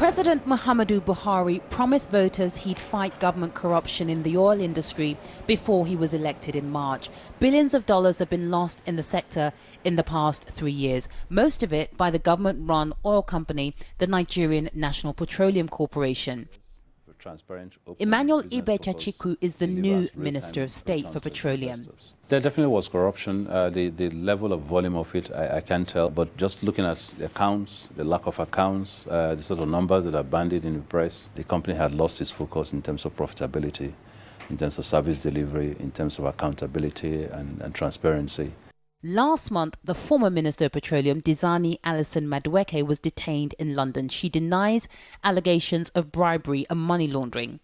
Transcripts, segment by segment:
President Muhammadu Buhari promised voters he'd fight government corruption in the oil industry before he was elected in March. Billions of dollars have been lost in the sector in the past 3 years, most of it by the government-run oil company, the Nigerian National Petroleum Corporation. Emmanuel Ibechachiku is the new Minister of State for Petroleum. There definitely was corruption. The level of volume of it, I can't tell. But just looking at the accounts, the lack of accounts, the sort of numbers that are bandied in the press, the company had lost its focus in terms of profitability, in terms of service delivery, in terms of accountability and transparency. Last month, the former Minister of Petroleum, Dizzani Alison Madueke, was detained in London. She denies allegations of bribery and money laundering.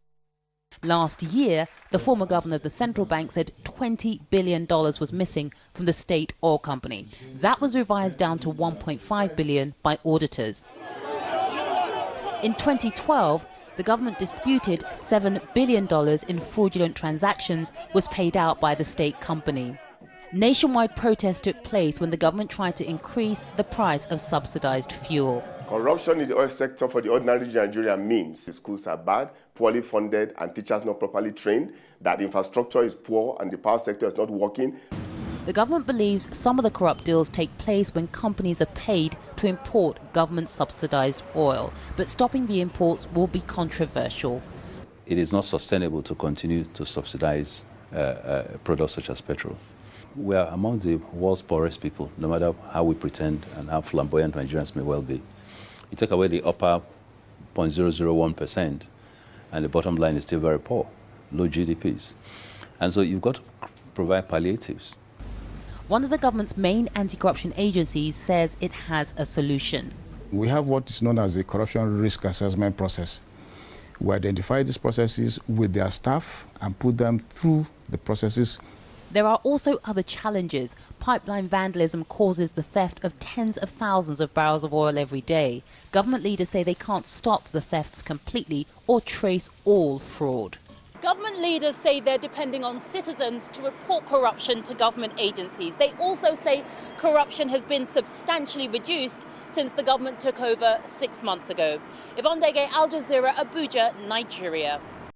Last year, the former governor of the central bank said $20 billion was missing from the state oil company. That was revised down to $1.5 billion by auditors. In 2012, the government disputed $7 billion in fraudulent transactions was paid out by the state company. Nationwide protests took place when the government tried to increase the price of subsidized fuel. Corruption in the oil sector for the ordinary Nigerian means the schools are bad, poorly funded, and teachers not properly trained, that infrastructure is poor and the power sector is not working. The government believes some of the corrupt deals take place when companies are paid to import government-subsidized oil, but stopping the imports will be controversial. It is not sustainable to continue to subsidize products such as petrol. We are among the world's poorest people, no matter how we pretend and how flamboyant Nigerians may well be. You take away the upper 0.001%, and the bottom line is still very poor, low GDPs. And so you've got to provide palliatives. One of the government's main anti-corruption agencies says it has a solution. We have what is known as the corruption risk assessment process. We identify these processes with their staff and put them through the processes. There are also other challenges. Pipeline vandalism causes the theft of tens of thousands of barrels of oil every day. Government leaders say they can't stop the thefts completely or trace all fraud. Government leaders say they're depending on citizens to report corruption to government agencies. They also say corruption has been substantially reduced since the government took over 6 months ago. Yvonne Dege, Al Jazeera, Abuja, Nigeria.